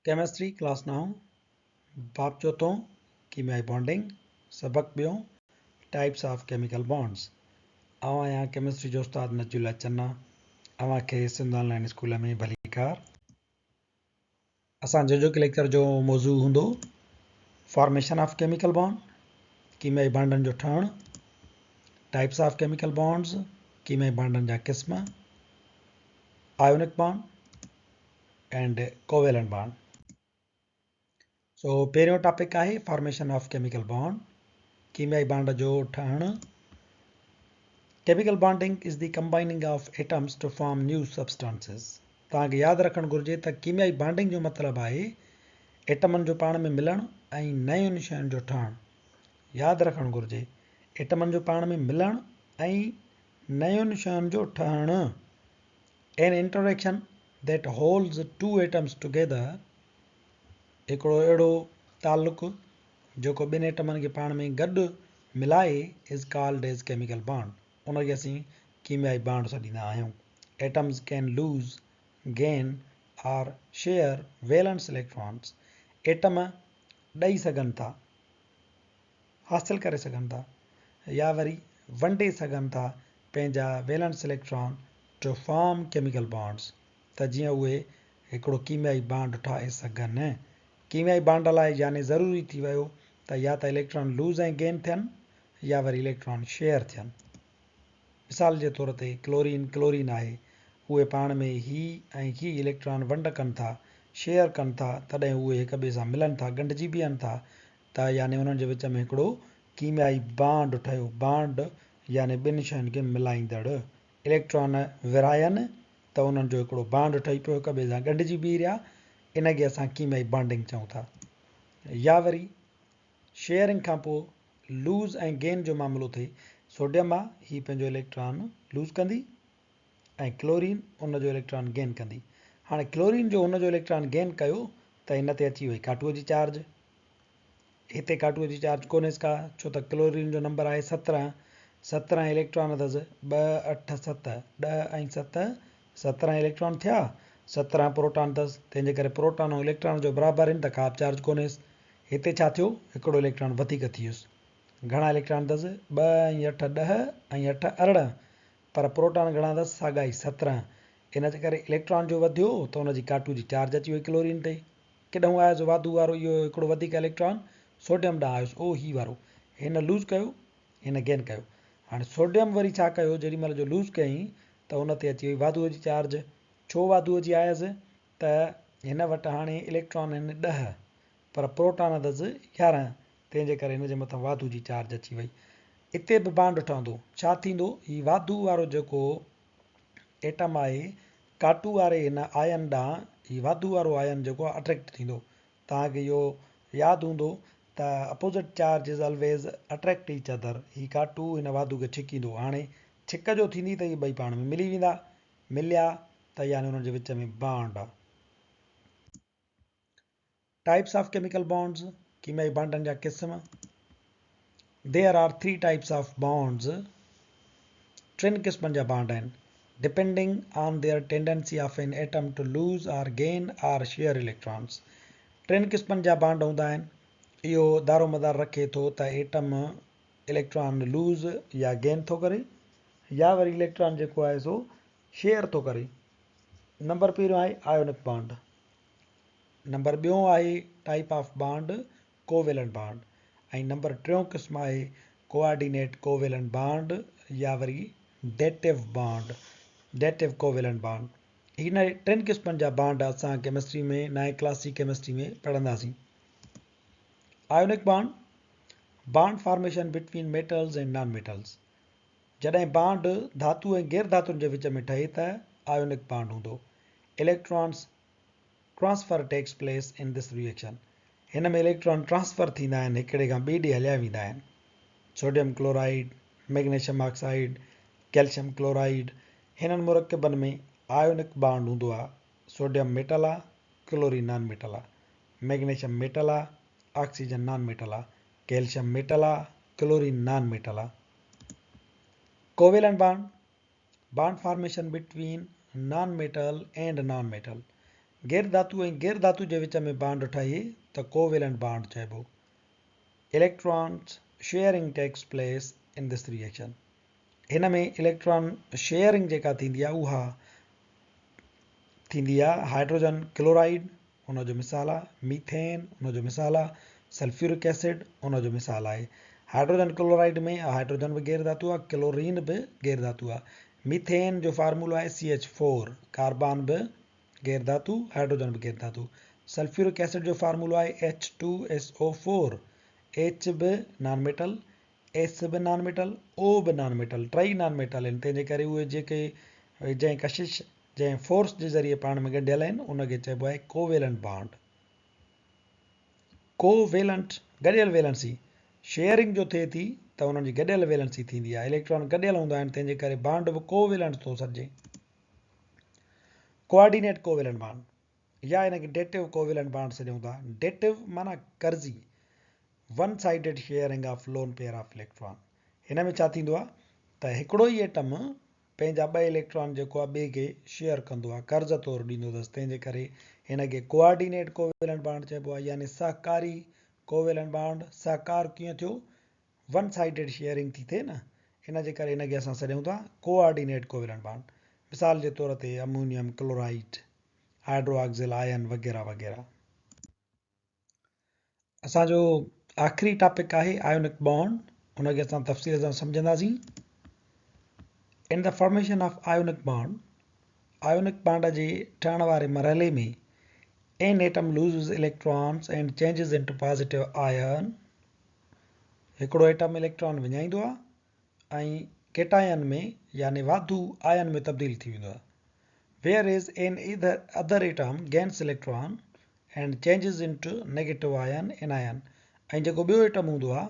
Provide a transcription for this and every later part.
Chemistry class 9 बाप चौथों कीमियाई bonding सबक ॿियों टाइप्स ऑफ केमिकल बॉन्ड्स। आवां आहियां केमिस्ट्री जो उस्ताद नजुल्ला चन्ना। अवां खे सिंध ऑनलाइन स्कूल में भली कार। असांजो जो लेक्चर जो मौज़ू हूंदो फॉर्मेशन ऑफ केमिकल बॉन्ड, कीमियाई बॉन्डनि जो ठहणु, टाइप्स ऑफ केमिकल बॉन्ड्स, कीमियाई बॉन्डनि जा क़िस्म, ionic bond and covalent bond. So पहिरियों टॉपिक आहे फॉर्मेशन ऑफ केमिकल बॉन्ड, कीमियाई बॉन्ड जो ठहणु। Chemical bonding is the combining of atoms to form new substances. तव्हांखे यादि रखणु घुरिजे त कीमियाई बॉन्डिंग जो मतिलबु आहे एटमनि जो पाण में मिलणु ऐं नयुनि शयुनि जो ठहणु। यादि रखणु घुरिजे एटमनि जो पाण में मिलणु ऐं नयुनि शयुनि जो ठहणु। An interaction that holds two atoms together, हिकिड़ो अहिड़ो तालुक़ु जेको ॿिनि एटमनि खे पाण में गॾु मिलाए is called as chemical bond. उनखे असीं कीमियाई बॉन्ड सॾींदा आहियूं। एटम्स कैन लूज़, गेन और शेयर वैलेंस इलेक्ट्रॉन्स। एटम ॾेई सघनि था, हासिल करे सघनि था या वरी वंडे सघनि था पंहिंजा valence electron to form chemical bonds, त जीअं उहे हिकिड़ो कीमियाई बॉन्ड ठाहे सघनि। कीमियाई बॉन्ड लाइ यानी ज़रूरी थी वियो त या त इलेक्ट्रॉन लूज़ ऐं गेन थियनि या वरी इलेक्ट्रॉन शेयर थियनि। मिसाल जे तौर ते क्लोरीन आहे, उहे पाण में ही ऐं ही इलेक्ट्रॉन वंड कनि था, शेयर कनि था, तॾहिं उहे हिक ॿिए सां मिलनि था, ॻंढिजी बीहनि था, त यानी उन्हनि जे विच में हिकिड़ो कीमियाई बॉन्ड ठहियो। बॉन्ड यानी ॿिनि शयुनि खे मिलाईंदड़। इलेक्ट्रॉन विरहायनि त उन्हनि जो हिकिड़ो बॉन्ड ठही पियो, हिक ॿिए सां ॻंढिजी बीह रहिया, इनखे असां कीमियाई बॉन्डिंग चऊं था। या वरी शेयरिंग खां पोइ लूज़ ऐं गेन जो मामिलो थिए। सोडियम आहे, हीअ पंहिंजो इलेक्ट्रॉन लूज़ कंदी ऐं क्लोरीन उनजो इलेक्ट्रॉन गेन कंदी। हाणे क्लोरीन जो हुनजो इलेक्ट्रॉन गेन कयो त हिन ते अची वई काटूअ जी चार्ज। हिते काटूअ जी चार्ज कोन्हेसि का, छो त क्लोरीन जो नंबर आहे 17। 17 इलेक्ट्रॉन अथसि, 2 8 7, 10 ऐं 7 17 इलेक्ट्रॉन थिया। 17 प्रोटॉन अथसि, तंहिंजे करे प्रोटॉन ऐं इलेक्ट्रॉन जो बराबरि आहिनि त का बि चार्ज कोन्हेसि। हिते छा थियो, हिकिड़ो इलेक्ट्रॉन वधीक थी वियुसि। घणा इलेक्ट्रॉन अथसि, 2 ऐं 8 10 ऐं 8 18, पर प्रोटॉन घणा अथसि, साॻा ई 17। इन जे करे इलेक्ट्रॉन जो वधियो त उनजी काटू जी चार्ज अची वई क्लोरीन ते। केॾांहुं आयुसि वाधू वारो इहो हिकिड़ो वधीक इलेक्ट्रॉन सोडियम ॾांहुं आयुसि, ओ ही वारो। हिन लूज़ कयो, हिन गेन कयो। हाणे सोडियम वरी छा कयो, जेॾी महिल जो लूज़ कयईं त उन ते अची वई वाधूअ जी चार्ज। छो वाधूअ जी आयसि त हिन वटि हाणे इलेक्ट्रॉन आहिनि 10 पर प्रोटॉन अथसि 11, तंहिंजे करे हिन जे मथां वाधू जी चार्ज अची वई। हिते बि बॉन्ड ठहंदो। छा थींदो, हीउ वाधू वारो जेको एटम आहे काटू वारे हिन आयन ॾांहुं, हीउ वाधू वारो आयन जेको आहे अट्रैक्ट थींदो। तव्हांखे इहो यादि हूंदो त opposite charge is always attract each other. हीउ काटू हिन वाधू खे छिकींदो। हाणे छिक जो थींदी त इहे ॿई पाण में मिली वेंदा, मिलिया त यानी उन्हनि जे विच में बॉन्ड आहे। टाइप्स ऑफ केमिकल बॉन्ड्स, कीमियाई बॉन्डनि जा क़िस्म। There are 3 types of bonds. टिनि क़िस्मनि जा बॉन्ड आहिनि, depending on their tendency of an atom to lose और गेन और शेयर इलेक्ट्रॉन्स। टिनि क़िस्मनि जा बॉन्ड हूंदा आहिनि। इहो दारोमदार रखे थो त एटम इलेक्ट्रॉन लूज़ या गेन थो करे या वरी इलेक्ट्रॉन जेको आहे सो शेयर थो करे। नंबर पहिरियों आहे आयोनिक बॉन्ड। नंबर ॿियों आहे type of bond covalent bond. ऐं नंबर टियों क़िस्म आहे कोआर्डिनेट कोवेलेंट बॉन्ड या वरी dative bond, dative covalent bond. हिन टिनि क़िस्मनि जा बॉन्ड असां केमिस्ट्री में नए क्लास जी केमिस्ट्री में पढ़ंदासीं। Ionic bond, bond formation between metals and non metals. जॾहिं बॉन्ड धातु ऐं गैर धातुनि जे विच में ठहे त आयोनिक बॉन्ड हूंदो। Electrons transfer takes place in this reaction. हिन में इलेक्ट्रॉन ट्रांसफर थींदा आहिनि, हिकिड़े खां ॿिए ॾे हलिया वेंदा आहिनि। Sodium chloride, magnesium oxide, calcium chloride, हिननि मुरकबनि में आयोनिक बॉन्ड हूंदो आहे। सोडियम मेटल आहे, क्लोरीन नॉन मेटल आहे। मैग्नीशियम मेटल आहे, ऑक्सीजन नॉन मेटल आहे। कैल्शियम मेटल आहे, क्लोरीन नॉन मेटल आहे। Covalent bond, bond formation between non metal and non metal. गैर धातु ऐं गैर धातु जे विच में बॉन्ड ठाहे त कोवेलेंट बॉन्ड चइबो. Electrons sharing takes place in this reaction. हिन में इलेक्ट्रॉन शेयरिंग जेका थींदी आहे उहा थींदी आहे हाइड्रोजन क्लोराइड उन जो मिसाल आहे, मीथेन उन जो मिसाल आहे, सल्फ्यूरिक एसिड उन जो मिसाल आहे. हाइड्रोजन क्लोराइड में हाइड्रोजन भी गैर धातु आहे, क्लोरीन भी गैर धातु आहे. मीथेन जो फार्मूलो आहे CH4, कार्बन भी गैर धातु, हाइड्रोजन भी गैर धातु. सल्फ्यूरिक एसिड जो फार्मूलो आहे H2SO4, H भी नॉन मेटल, S भी नॉन मेटल, O भी नॉन मेटल, टई नॉन मेटल आहिनि. तंहिंजे करे उहे जेके जंहिं कशिश जंहिं फोर्स जे ज़रिए पाण में गॾियल आहिनि उनखे चइबो आहे कोवेलेंट बॉन्ड. कोवेलेंट गॾियल वैलेंसी शेयरिंग जो थिए थी त उन्हनि जी गॾियल वैलेंसी थींदी आहे. इलेक्ट्रॉन गॾियल हूंदा आहिनि तंहिंजे करे बॉन्ड बि कोवेलेंट थो सॾिजे. कोऑर्डिनेट कोवेलेंट बॉन्ड या हिनखे डेटिव कोवेलेंट बॉन्ड सॾियूं था. डेटिव माना कर्ज़ी, one sided sharing of lone pair of electron. हिन में छा थींदो आहे त हिकिड़ो ई एटम पंहिंजा ॿ इलेक्ट्रॉन जेको आहे ॿिए खे शेयर कंदो आहे, कर्ज़ तौरु ॾींदो अथसि. तंहिंजे करे हिनखे कोऑर्डिनेट कोवेलेंट बॉन्ड चइबो आहे, यानी सहकारी कोवेलेंट बॉन्ड. सहकार कीअं थियो, वन साइडेड शेयरिंग थी थिए न, इन जे करे हिनखे असां सॾियूं था कोऑर्डिनेट कोवेलेंट बॉन्ड. मिसाल जे तौर ते अमोनियम क्लोराइड, हाइड्रोक्सिल आयन वग़ैरह वग़ैरह. असांजो आख़िरी टॉपिक आहे आयोनिक बॉन्ड, उनखे असां तफ़सील सां सम्झंदासीं. In the formation of ionic bond, ionic bond जे ठहण वारे मरहले में an atom loses electrons and changes into positive ion. हिकिड़ो एटम इलेक्ट्रॉन विञाईंदो आहे ऐं केटायन में यानी वाधू आयन में तब्दील थी वेंदो आहे. Where is another atom gains electron and changes into negative ion anion. ऐं जेको ॿियो एटम हूंदो आहे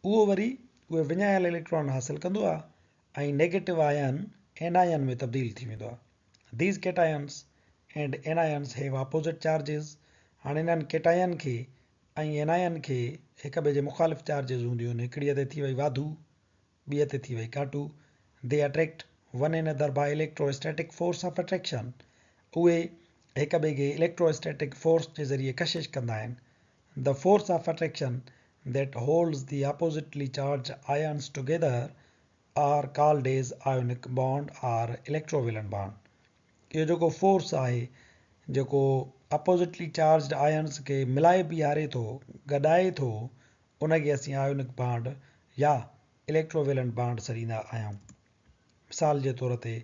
उहो वरी उहे विञायल इलेक्ट्रॉन हासिल कंदो आहे ऐं नेगेटिव आयन एनायन में तब्दील थी वेंदो आहे. These cations and anions have opposite charges. हाणे इन्हनि केटायन खे ऐं एनायन खे हिक ॿिए जे मुख़ालिफ़ चार्जिस हूंदियूं आहिनि. हिकिड़ीअ ते थी वई वाधू, ॿीअ ते थी वई काटू. They attract one another by electrostatic force of attraction. उहे हिक ॿिए खे इलेक्ट्रोस्टैटिक फोर्स जे ज़रिए कशिश कंदा आहिनि. The force of attraction that holds the oppositely charged ions together are called as ionic bond or electrovalent bond. इहो जेको force आहे जेको अपोजिटली चार्ज्ड आयन्स खे मिलाए बीहारे थो, गॾाए थो, उनखे असीं आयोनिक बॉन्ड या इलेक्ट्रोवेलेंट बॉन्ड सॾींदा आहियूं. मिसाल जे तौर ते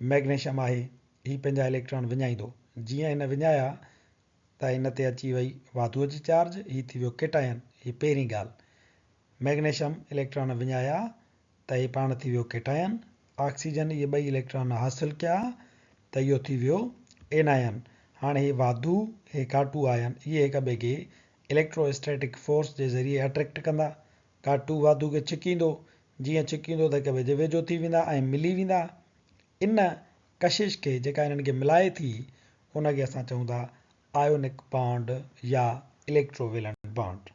मैग्नीशियम आहे, हीउ पंहिंजा इलेक्ट्रॉन विञाईंदो. जीअं हिन विञाया त हिन ते अची वई वाधूअ जी चार्ज, हीउ थी वियो केटायन. हीअ पहिरीं ॻाल्हि. मैग्नीशियम इलेक्ट्रॉन विञाया त हीअ पाण थी वियो केटायन. ऑक्सीजन इहे ॿई इलेक्ट्रॉन हासिल कया त इहो थी वियो एनायन. हाणे हे वाधू हे काटू आयन, इहे हिक ॿिए खे इलेक्ट्रोस्टैटिक फोर्स जे ज़रिए अट्रैक्ट कंदा. काटू वाधू खे छिकींदो, जीअं छिकींदो त हिक ॿिए जे वेझो थी वेंदा ऐं मिली वेंदा. इन कशिश खे जेका हिननि खे मिलाए थी उनखे असां चऊं था आयोनिक बॉन्ड या electrovalent bond.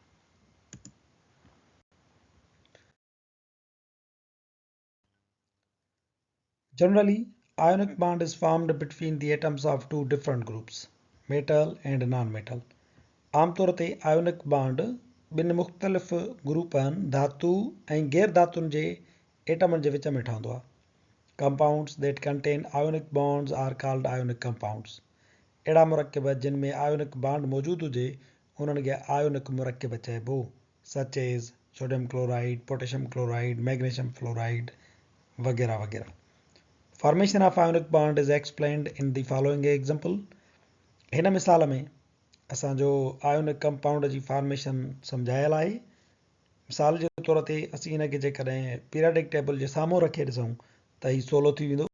Generally, ionic bond is formed between the atoms of two different groups, metal and non-metal. आमतौर ते आयोनिक बॉन्ड ॿिनि मुख़्तलिफ़ ग्रुपनि धातु ऐं गैर धातुनि जे एटमनि जे विच में ठहंदो आहे. Compounds that contain ionic bonds are called ionic compounds. अहिड़ा मुरकब जिन में आयोनिक बॉन्ड मौजूदु हुजे उन्हनि खे आयोनिक मुरकब चइबो, such as sodium chloride, potassium chloride, magnesium fluoride वग़ैरह वग़ैरह. Formation of ionic bond is explained in the following example. हिन मिसाल में असांजो आयोनिक कंपाउंड जी फॉर्मेशन सम्झायल आहे. मिसाल जे तौर ते असीं हिनखे जेकॾहिं पीरियडिक टेबल जे साम्हूं रखे ॾिसूं त हीउ सवलो थी वेंदो.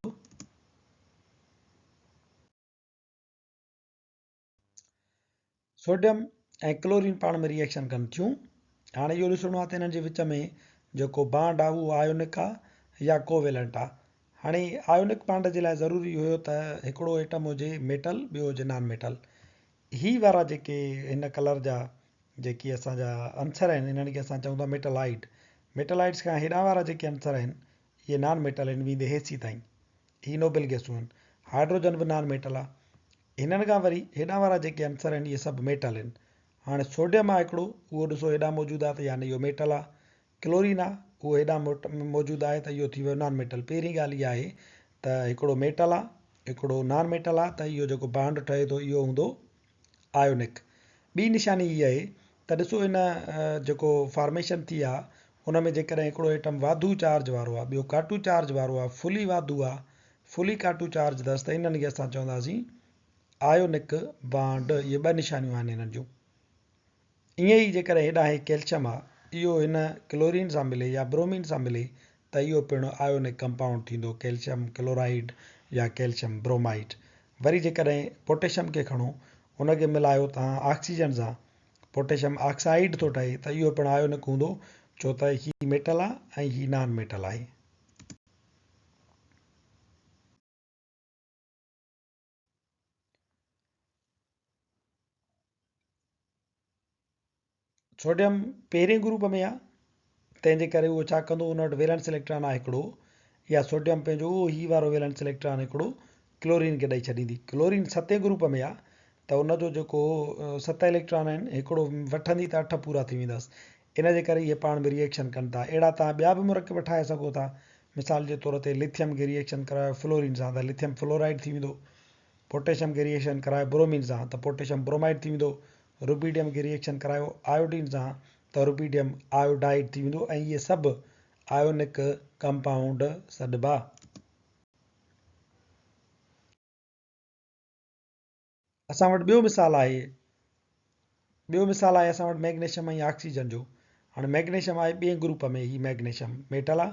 सोडियम ऐं क्लोरीन पाण में रिएक्शन कनि थियूं. हाणे इहो ॾिसणो आहे त हिननि जे विच में जेको बॉन्ड आहे उहो आयोनिक आहे या कोवेलेंट आहे. हाणे आयोनिक बॉन्ड जे लाइ ज़रूरी हुयो त हिकिड़ो एटम हुजे मेटल, ॿियो हुजे नॉन मेटल. ही वारा जेके हिन कलर जा जेकी असांजा आंसर आहिनि इन्हनि खे असां चऊं था मेटलाइट. मेटलाइट्स खां हेॾां वारा जेके आंसर आहिनि इहे नॉन मेटल आहिनि, वेंदे हेसी ताईं. ही नोबेल गैसूं आहिनि. हाइड्रोजन बि नॉन मेटल आहे. हिननि खां वरी हेॾां वारा जेके आंसर आहिनि इहे सभु मेटल आहिनि। हाणे सोडियम आहे हिकिड़ो, उहो ॾिसो हेॾां मौजूदु आहे त यानी इहो मेटल आहे। क्लोरीन आहे उहो हेॾां मौजूदु आहे त इहो थी वियो नॉन मेटल। पहिरीं ॻाल्हि इहा आहे त हिकिड़ो मेटल आहे, हिकिड़ो नॉन मेटल आहे, त इहो जेको बॉन्ड ठहे थो इहो हूंदो आयोनिक। ॿी निशानी इहा आहे त ॾिसो हिन जेको फॉर्मेशन थी आहे हुन में जेकॾहिं हिकिड़ो एटम वाधू चार्ज वारो आहे, ॿियो काटू चार्ज वारो आहे, फुली वाधू आहे, फुली काटू चार्ज अथसि, त इन्हनि खे असां चवंदासीं आयोनिक बॉन्ड। इहे ॿ निशानियूं आहिनि हिननि जूं। ईअं ई जेकॾहिं हेॾां हे कैल्शियम आहे, इहो हिन क्लोरीन सां मिले या ब्रोमीन सां मिले त इहो पिणु आयोनिक कंपाउंड थींदो, कैल्शियम क्लोराइड या कैल्शियम ब्रोमाइड। वरी जेकॾहिं पोटेशियम खे खणो, हुनखे मिलायो तव्हां ऑक्सीजन सां, पोटेशियम ऑक्साइड थो ठहे, त इहो पिणु आयोनिक हूंदो, छो त ही मेटल आहे ऐं ही नॉन मेटल आहे। सोडियम पहिरें ग्रुप में आहे, तंहिंजे करे उहो छा कंदो, उन वटि वैलेंस इलेक्ट्रॉन आहे हिकिड़ो, या सोडियम पंहिंजो उहो ही वारो वैलेंस इलेक्ट्रॉन हिकिड़ो क्लोरीन खे ॾेई छॾींदी। क्लोरीन 7 ग्रुप में आहे, त उनजो जेको 7 इलेक्ट्रॉन आहिनि, हिकिड़ो वठंदी त 8 पूरा थी वेंदसि। इन जे करे इहे पाण में रिएक्शन कनि था। अहिड़ा तव्हां ॿिया बि मुरकब ठाहे सघो था। मिसाल जे तौर ते लिथियम खे रिएक्शन करायो फ्लोरीन सां त लिथियम फ्लोराइड थी वेंदो। पोटेशियम खे रिएक्शन करायो ब्रोमीन सां त पोटेशियम ब्रोमाइड थी वेंदो। रुबीडियम खे रिएक्शन करायो आयोडीन सां त रुबीडियम आयोडाइड थी वेंदो। ऐं इहे सभु आयोनिक कंपाउंड सॾिबा। असां वटि ॿियो मिसाल आहे असां वटि मैग्नीशियम ऐं ऑक्सीजन जो। हाणे मैग्नीशियम आहे ॿिए ग्रुप में, ही मैग्नीशियम मेटल आहे।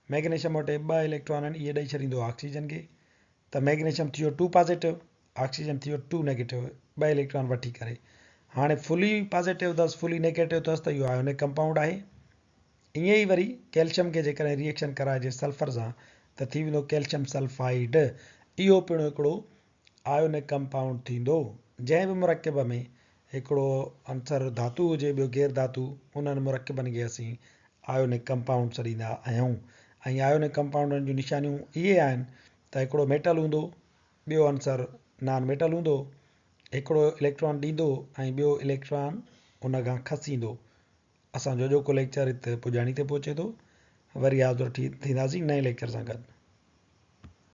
मैग्नीशियम वटि 2 इलेक्ट्रॉन आहिनि, इहे ॾेई छॾींदो ऑक्सीजन खे, त मैग्नीशियम थी वियो 2 पॉज़िटिव, ऑक्सीजन थी वियो 2 नेगेटिव, 2 इलेक्ट्रॉन वठी करे। हाणे फुली पॉज़िटिव अथसि, फुली नेगेटिव अथसि, त इहो आयोनिक कंपाउंड आहे। ईअं ई वरी कैल्शियम खे जेकॾहिं रिएक्शन कराइजे सल्फर सां त थी वेंदो कैल्शियम सल्फाइड। इहो पिणु हिकिड़ो आयोनिक कंपाउंड थींदो। जंहिं बि मुरकब में हिकिड़ो अंसर धातु हुजे ॿियो गैर धातु, उन्हनि मुरकबनि खे असीं आयोनिक कंपाउंड सॾींदा आहियूं। ऐं आयोनिक कंपाउंडनि जूं निशानियूं इहे आहिनि त हिकिड़ो मेटल हूंदो, ॿियो अंसर नॉन मेटल हूंदो, हिकिड़ो इलेक्ट्रॉन ॾींदो ऐं ॿियो इलेक्ट्रॉन उन खां खसींदो। असांजो जेको लेक्चर हिते पुॼाणी ते पहुचे थो, वरी हाज़ुर थींदासीं नए लेक्चर सां गॾु।